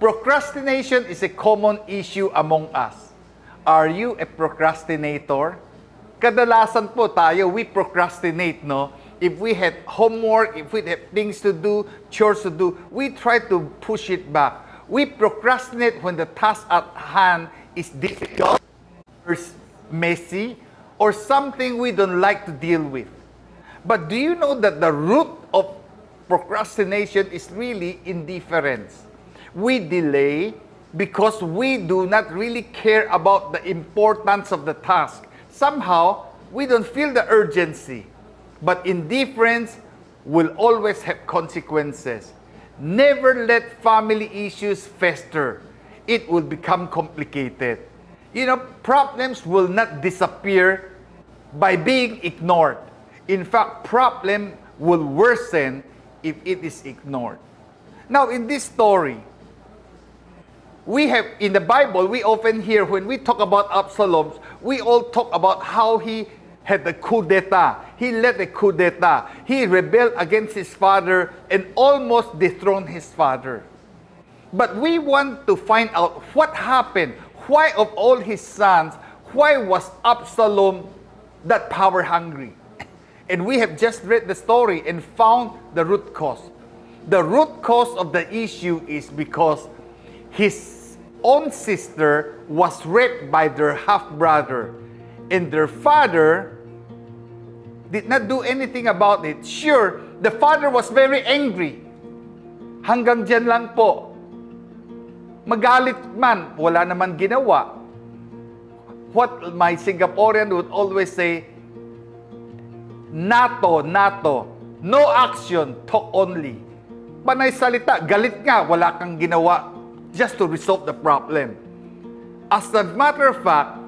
Procrastination is a common issue among us. Are you a procrastinator? Kadalasan po tayo, we procrastinate, no? If we had homework, if we had things to do, chores to do, we try to push it back. We procrastinate when the task at hand is difficult, or messy, or something we don't like to deal with. But do you know that the root of procrastination is really indifference? We delay because we do not really care about the importance of the task. Somehow, we don't feel the urgency. But indifference will always have consequences. Never let family issues fester. It will become complicated. You know, problems will not disappear by being ignored. In fact, problem will worsen if it is ignored. Now, in this story, we have, in the Bible, we often hear when we talk about Absalom, we all talk about how he had a coup d'etat. He led a coup d'etat. He rebelled against his father and almost dethroned his father. But we want to find out what happened. Why of all his sons, why was Absalom that power hungry? And we have just read the story and found the root cause. The root cause of the issue is because his own sister was raped by their half-brother. And their father did not do anything about it. Sure, the father was very angry. Hanggang dyan lang po. Magalit man, wala naman ginawa. What my Singaporean would always say, nato, no action, talk only. Panay salita, galit nga, wala kang ginawa just to resolve the problem. As a matter of fact,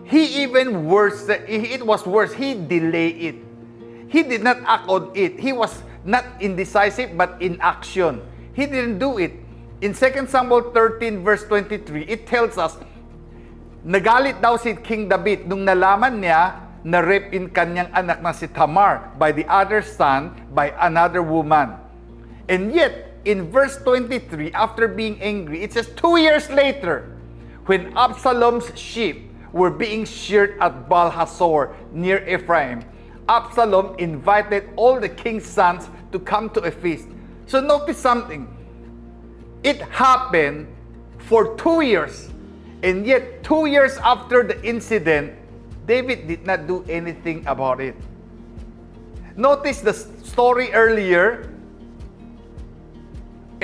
it was worse, he delayed it. He did not act on it. He was not indecisive but in action. He didn't do it. In 2 Samuel 13 verse 23, it tells us, nagalit daw si King David nung nalaman niya na rape in kanyang anak na si Tamar by the other son by another woman. And yet, in verse 23, after being angry, it says 2 years later, when Absalom's sheep were being sheared at Baal-Hazor near Ephraim, Absalom invited all the king's sons to come to a feast. So notice something. It happened for 2 years. And yet, 2 years after the incident, David did not do anything about it. Notice the story earlier.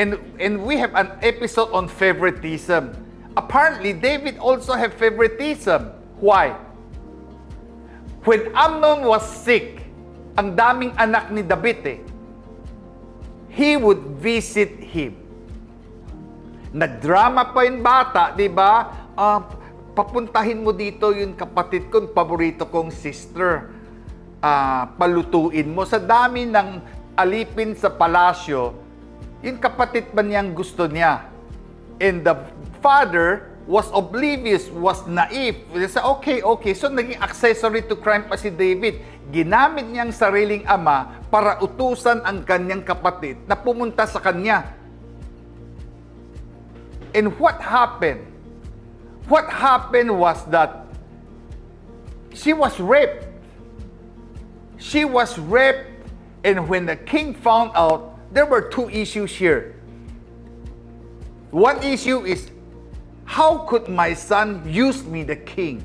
And we have an episode on favoritism. Apparently, David also had favoritism. Why? When Amnon was sick, ang daming anak ni David he would visit him. Nagdrama pa yung bata, di ba? Papuntahin mo dito yung kapatid ko, paborito kong sister. Palutuin mo. Sa dami ng alipin sa palasyo, yung kapatid pa niyang gusto niya. And the father was oblivious, was naive. He said, okay. So naging accessory to crime pa si David. Ginamit niyang sariling ama para utusan ang kanyang kapatid na pumunta sa kanya. And what happened? What happened was that she was raped. She was raped, and when the king found out, there were two issues here. One issue is, how could my son use me, the king?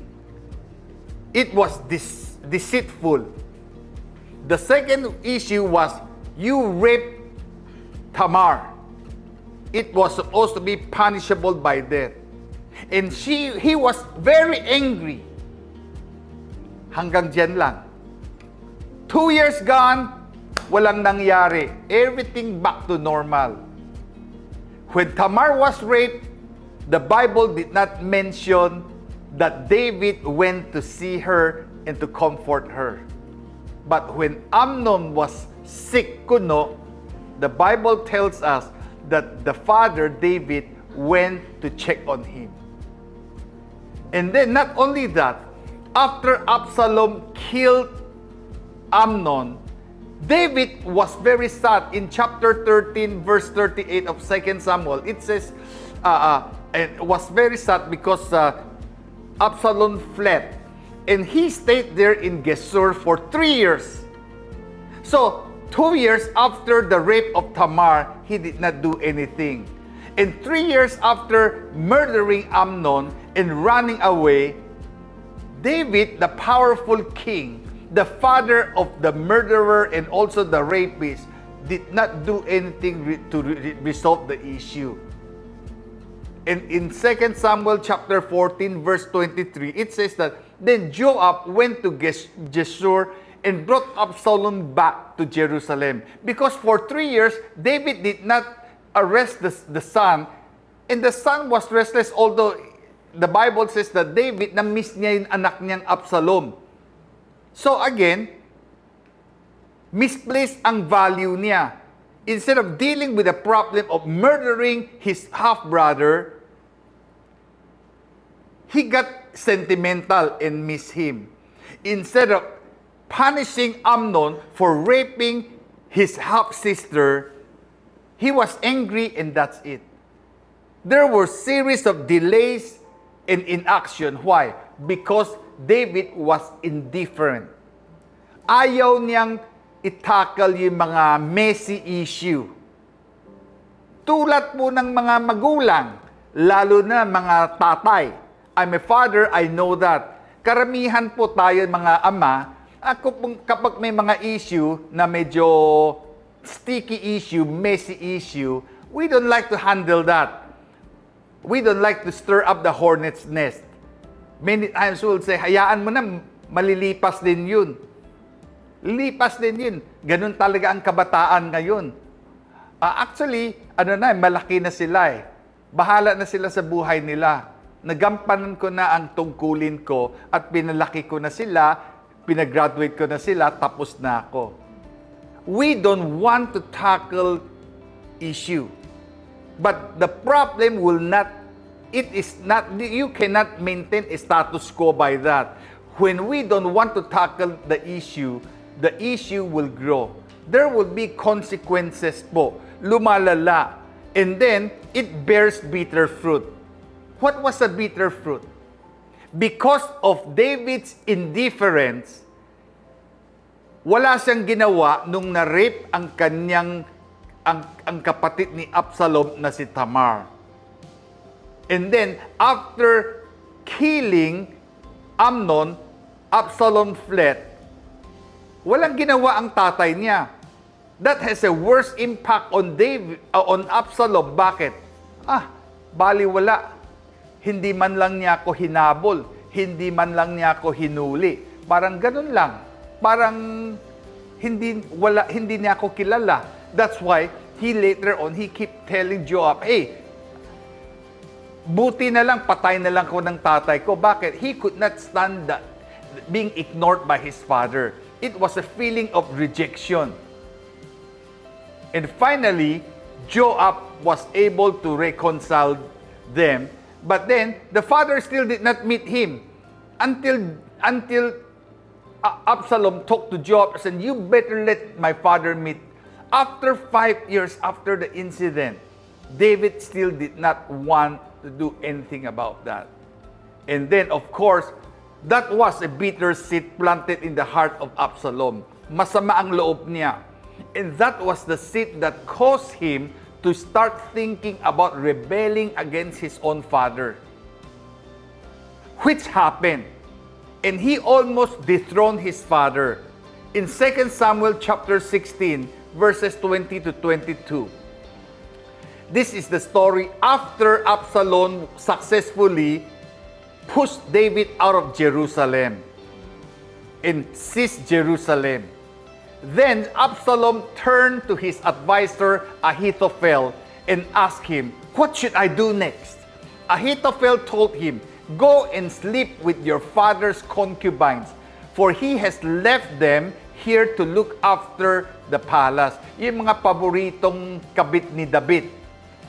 It was deceitful. The second issue was, you raped Tamar. It was supposed to be punishable by death. And he was very angry. Hanggang dyan lang. 2 years gone, walang nangyari. Everything back to normal. When Tamar was raped, the Bible did not mention that David went to see her and to comfort her. But when Amnon was sick, the Bible tells us that the father, David, went to check on him. And then not only that, after Absalom killed Amnon, David was very sad. In chapter 13, verse 38 of 2 Samuel, it says, and was very sad because Absalom fled. And he stayed there in Geshur for 3 years. So, 2 years after the rape of Tamar, he did not do anything. And 3 years after murdering Amnon and running away, David, the powerful king, the father of the murderer and also the rapist, did not do anything to resolve the issue. And in 2 Samuel chapter 14, verse 23, it says that, then Joab went to Geshur and brought Absalom back to Jerusalem. Because for 3 years, David did not arrest the son. And the son was restless, although the Bible says that David, na-miss niya yung anak niyang Absalom. So again, misplaced ang value niya. Instead of dealing with the problem of murdering his half-brother, he got sentimental and missed him. Instead of punishing Amnon for raping his half-sister, he was angry and that's it. There were series of delays and inaction. Why? Because David was indifferent. Ayaw niyang itackle yung mga messy issue. Tulad po ng mga magulang, lalo na mga tatay. I'm a father, I know that. Karamihan po tayo mga ama, kapag may mga issue na medyo sticky issue, messy issue, we don't like to handle that. We don't like to stir up the hornet's nest. Many times we'll say, hayaan mo na, malilipas din yun. Lipas din yun. Ganun talaga ang kabataan ngayon. Actually, malaki na sila eh. Bahala na sila sa buhay nila. Nagampanan ko na ang tungkulin ko at pinalaki ko na sila, pinagraduate ko na sila, tapos na ako. We don't want to tackle issue. But the problem will not, you cannot maintain a status quo by that. When we don't want to tackle the issue will grow. There will be consequences po. Lumalala. And then, it bears bitter fruit. What was the bitter fruit? Because of David's indifference, wala siyang ginawa nung na-rape ang kanyang ang kapatid ni Absalom na si Tamar. And then, after killing Amnon, Absalom fled. Walang ginawa ang tatay niya. That has a worse impact on on Absalom. Bakit? Baliwala. Hindi man lang niya ako hinabol. Hindi man lang niya ako hinuli. Parang ganun lang. Parang hindi niya ako kilala. That's why he later on, he keep telling Joab, hey, buti na lang, patay na lang ko ng tatay ko. Bakit? He could not stand that, being ignored by his father. It was a feeling of rejection. And finally, Joab was able to reconcile them. But then, the father still did not meet him until Absalom talked to Joab and said, you better let my father meet. After 5 years after the incident, David still did not want to do anything about that. And then, of course, that was a bitter seed planted in the heart of Absalom. Masama ang loob niya. And that was the seed that caused him to start thinking about rebelling against his own father. Which happened. And he almost dethroned his father. In 2 Samuel chapter 16, verses 20 to 22. This is the story after Absalom successfully pushed David out of Jerusalem and seized Jerusalem. Then Absalom turned to his advisor Ahithophel and asked him, what should I do next? Ahithophel told him, go and sleep with your father's concubines, for he has left them here to look after the palace. Yung mga paboritong kabit ni David,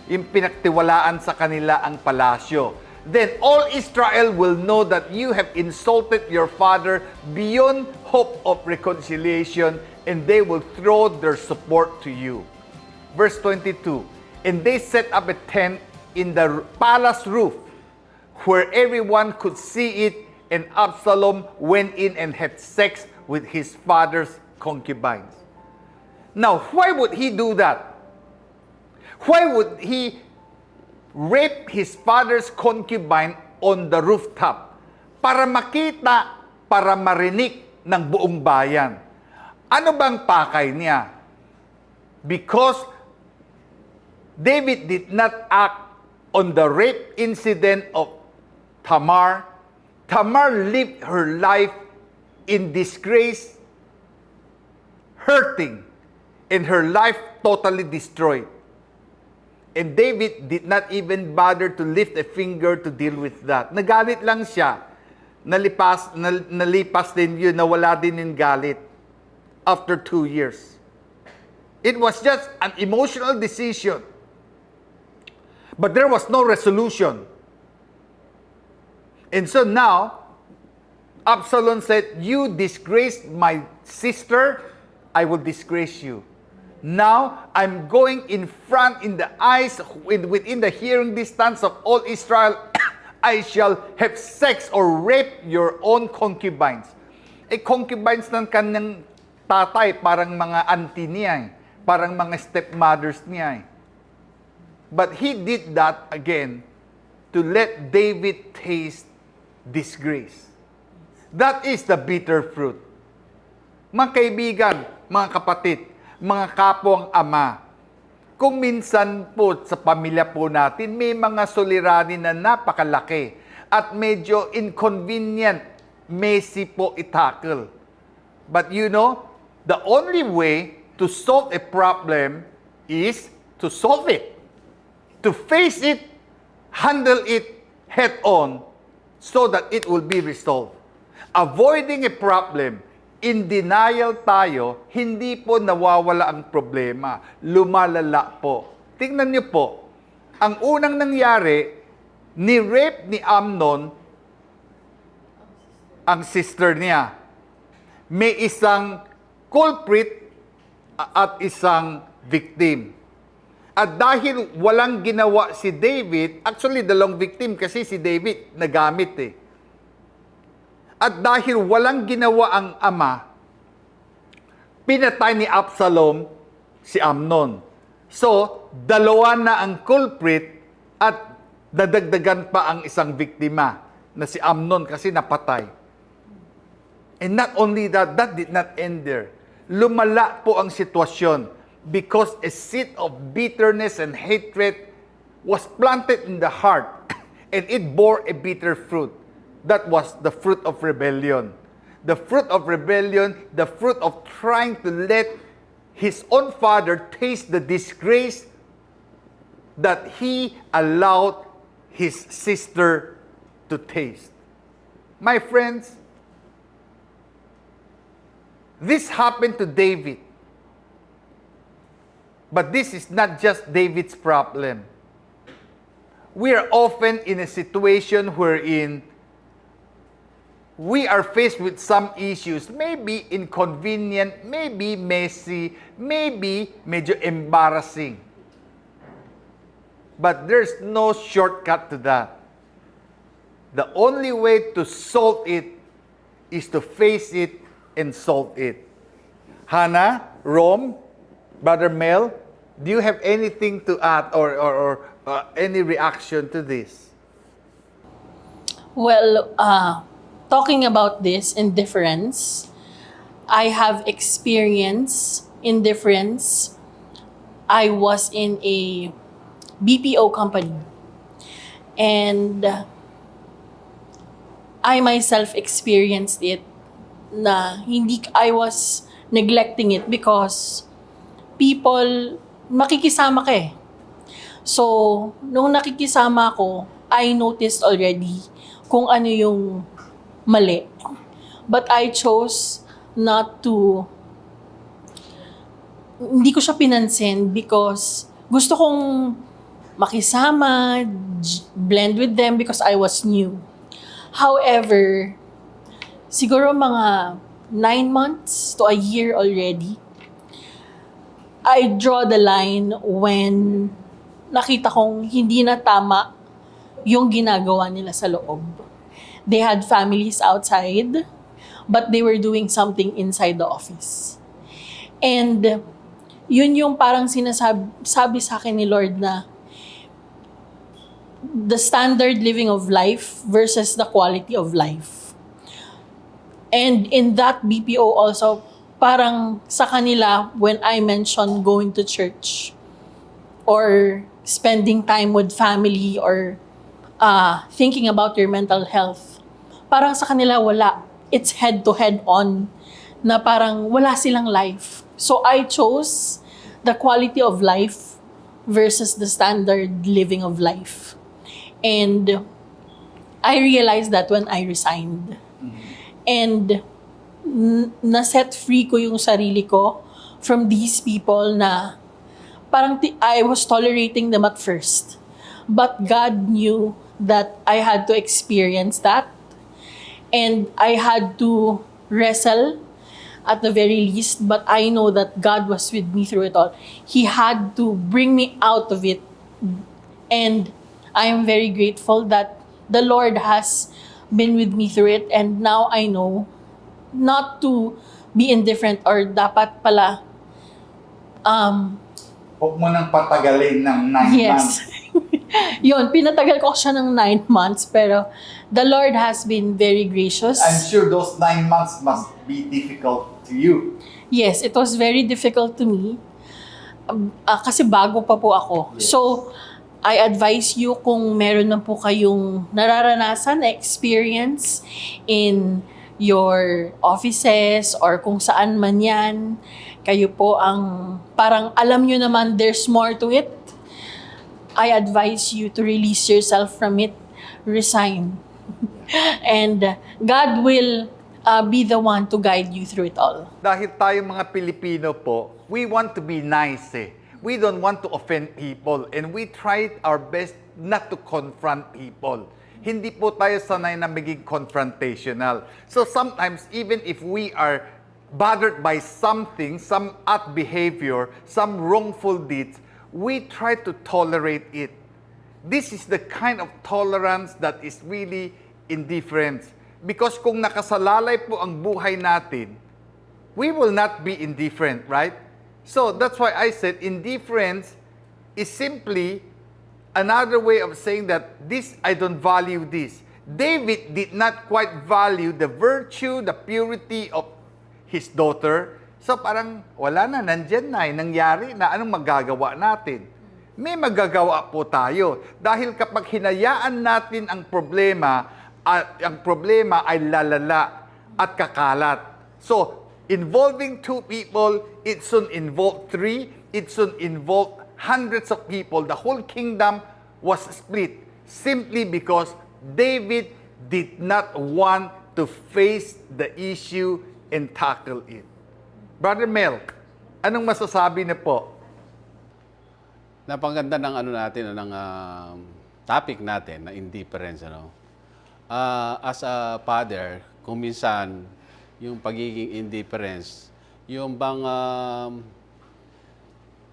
yung pinagtiwalaan sa kanila ang palasyo. then all Israel will know that you have insulted your father beyond hope of reconciliation, and they will throw their support to you. Verse 22, and they set up a tent in the palace roof where everyone could see it, and Absalom went in and had sex with his father's concubines. Now, why would he do that? Why would he rape his father's concubine on the rooftop? Para makita, para marinig ng buong bayan. Ano bang pakay niya? Because David did not act on the rape incident of Tamar. Tamar lived her life in disgrace, hurting, and her life totally destroyed. And David did not even bother to lift a finger to deal with that. Nagalit lang siya. Nalipas din yun, nawala din yung galit after 2 years. It was just an emotional decision. But there was no resolution. And so now, Absalom said, you disgraced my sister, I will disgrace you. Now, I'm going in front, in the eyes, within the hearing distance of all Israel, I shall have sex or rape your own concubines. Concubines ng kanyang tatay, parang mga auntie niya, parang mga stepmothers niya. But he did that again to let David taste disgrace. That is the bitter fruit. Mga kaibigan, mga kapatid, mga kapwang ama, kung minsan po sa pamilya po natin, may mga suliranin na napakalaki at medyo inconvenient, messy po itakil. But you know, the only way to solve a problem is to solve it. To face it, handle it head on, so that it will be resolved. Avoiding a problem, in denial tayo, hindi po nawawala ang problema. Lumalala po. Tingnan niyo po, ang unang nangyari, ni-rape ni Amnon ang sister niya. May isang culprit at isang victim. At dahil walang ginawa si David, actually dalawang victim kasi si David nagamit eh. At dahil walang ginawa ang ama, pinatay ni Absalom si Amnon. So, dalawa na ang culprit at dadagdagan pa ang isang biktima na si Amnon kasi napatay. And not only that, that did not end there. Lumala po ang sitwasyon because a seed of bitterness and hatred was planted in the heart and it bore a bitter fruit. That was the fruit of rebellion. The fruit of rebellion, the fruit of trying to let his own father taste the disgrace that he allowed his sister to taste. My friends, this happened to David. But this is not just David's problem. We are often in a situation wherein we are faced with some issues, maybe inconvenient, maybe messy, maybe medyo embarrassing. But there's no shortcut to that. The only way to solve it is to face it and solve it. Hannah, Rome, Brother Mel, do you have anything to add or any reaction to this? Well, talking about this indifference, I have experienced indifference. I was in a BPO company and I myself experienced it na I was neglecting it because people, makikisama ka eh. So, nung nakikisama ako, I noticed already kung ano yung mali. But I chose not to, hindi ko siya pinansin because gusto kong makisama, blend with them because I was new. However, siguro mga 9 months to a year already, I draw the line when nakita kong hindi na tama yung ginagawa nila sa loob. They had families outside, but they were doing something inside the office. And yun yung parang sabi sa akin ni Lord na the standard living of life versus the quality of life. And in that BPO also, parang sa kanila, when I mention going to church or spending time with family or thinking about your mental health, parang sa kanila wala. It's head-to-head on na parang wala silang life. So I chose the quality of life versus the standard living of life. And I realized that when I resigned. And na-set free ko yung sarili ko from these people na parang I was tolerating them at first. But God knew that I had to experience that. And I had to wrestle at the very least, but I know that God was with me through it all. He had to bring me out of it. And I am very grateful that the Lord has been with me through it. And now I know not to be indifferent or dapat pala Huwag mo nang patagalin ng 9 months. yes. Yun, pinatagal ko siya ng 9 months, pero the Lord has been very gracious. I'm sure those 9 months must be difficult to you. Yes, it was very difficult to me. Kasi bago pa po ako. Yes. So, I advise you kung meron na po kayong nararanasan na experience in your offices or kung saan man yan, kayo po ang parang alam nyo naman there's more to it. I advise you to release yourself from it, resign. And God will be the one to guide you through it all. Dahil tayo mga Pilipino po, we want to be nice eh. We don't want to offend people and we try our best not to confront people. Hindi po tayo sanay na maging confrontational. So sometimes, even if we are bothered by something, some odd behavior, some wrongful deeds, we try to tolerate it. This is the kind of tolerance that is really indifference. Because kung nakasalalay po ang buhay natin, we will not be indifferent, right? So that's why I said indifference is simply another way of saying that this, I don't value this. David did not quite value the virtue, the purity of his daughter. So parang wala na, nandyan na, nangyari na, anong magagawa natin? May magagawa po tayo. Dahil kapag hinayaan natin ang problema ay lalala at kakalat. So, involving 2 people, it soon involved 3, it soon involved hundreds of people. The whole kingdom was split simply because David did not want to face the issue and tackle it. Brother Mel, anong masasabi na po? Napaganda ng ano natin, ng topic natin na indifference. As a father, kung minsan yung pagiging indifference, yung bang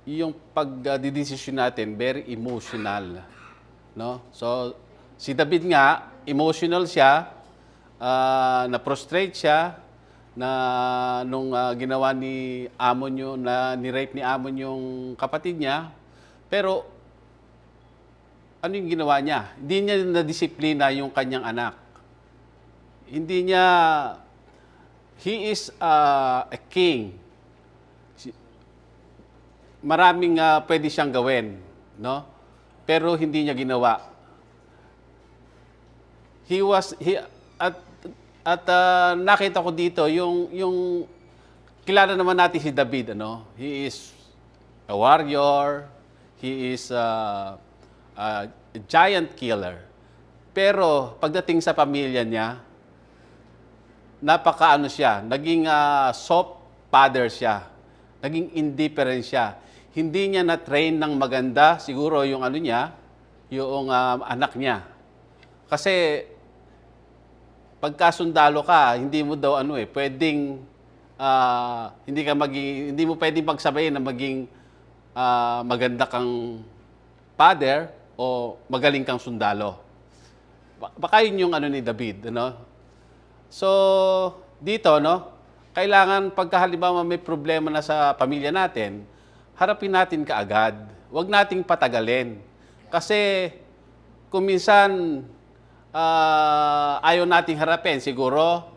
yung pagdidesisyon natin very emotional, no? So si David nga emotional siya, na-prostrate siya na nung ginawa ni Amon yung ni-rape ni Amon yung kapatid niya. Pero ano yung ginawa niya? Hindi niya na-disiplina yung kanyang anak. Hindi niya, he is a king. Maraming pwede siyang gawin, no? Pero hindi niya ginawa. Nakita ko dito yung kilala naman natin si David, ano? He is a warrior, he is a giant killer. Pero pagdating sa pamilya niya, napakaano siya, naging soft father siya, naging indifferent siya. hindi niya na-train ng maganda siguro yung ano niya, yung anak niya. Kasi pagka sundalo ka, hindi mo daw pwedeng hindi mo pwedeng pagsabayin na maging maganda kang father o magaling kang sundalo. Baka yun yung ni David, ano? So, dito, no? Kailangan pagka halimbawa may problema na sa pamilya natin, harapin natin kaagad. Huwag nating patagalin. Kasi kung minsan ayaw nating harapin, siguro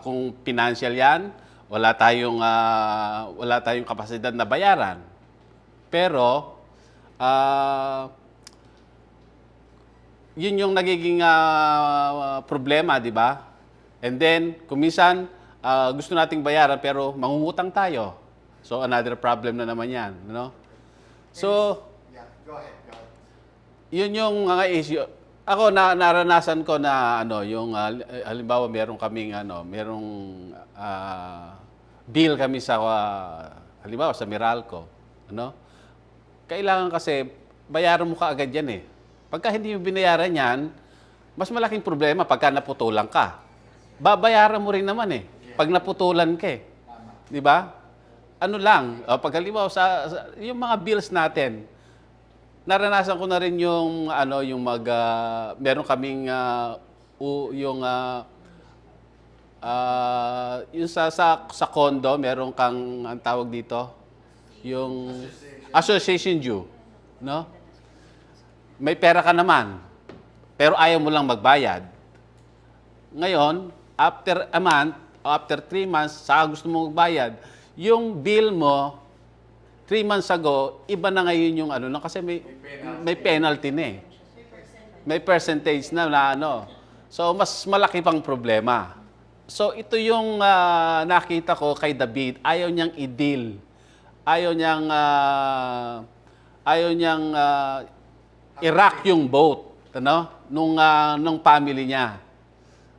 kung financial yan, wala tayong kapasidad na bayaran. Pero yun yung nagiging problema, di ba? And then, kung minsan, gusto nating bayaran pero mangungutang tayo. So, another problem na naman yan. No? So, Go ahead. yun yung mga issue. Ako, naranasan ko na, yung, halimbawa, merong bill kami sa, halimbawa, sa Meralco. Ano? Kailangan kasi, bayaran mo kaagad yan eh. Pagka hindi mo binayaran yan, mas malaking problema pagka naputulan ka. Babayaran mo rin naman eh. Pag naputulan ka eh. Di ba? Ano lang, pag halimbawa yung mga bills natin, naranasan ko na rin yung meron kaming yung sa condo, meron kang ang tawag dito, yung association due, no? May pera ka naman, pero ayaw mo lang magbayad. Ngayon, after a month, after 3 months, saka gusto mo magbayad, yung bill mo, 3 months ago, iba na ngayon yung kasi may penalty na eh. May percentage na So, mas malaki pang problema. So, ito yung nakita ko kay David. Ayaw niyang i-deal. Ayaw niyang i-rock yung boat, nung family niya.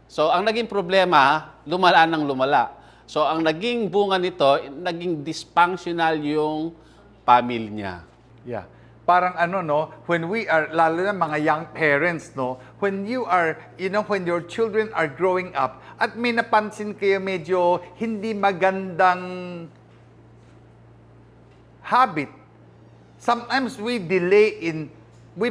So, ang naging problema, lumala ng lumala. So, ang naging bunga nito, naging dysfunctional yung family niya. Yeah. Parang when we are, lalo na mga young parents, when you are, when your children are growing up, at may napansin kayo medyo hindi magandang habit, sometimes we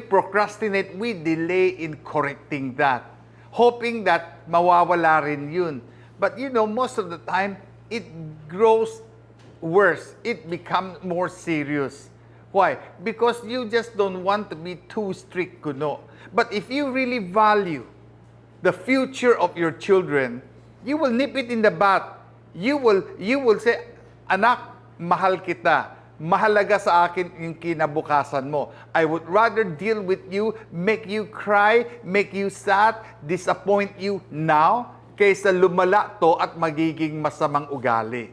procrastinate, we delay in correcting that, hoping that mawawala rin yun. But most of the time, it grows worse. It becomes more serious. Why? Because you just don't want to be too strict, But if you really value the future of your children, you will nip it in the bud. You will say, anak, mahal kita. Mahalaga sa akin yung kinabukasan mo. I would rather deal with you, make you cry, make you sad, disappoint you now, kaysa lumala to at magiging masamang ugali.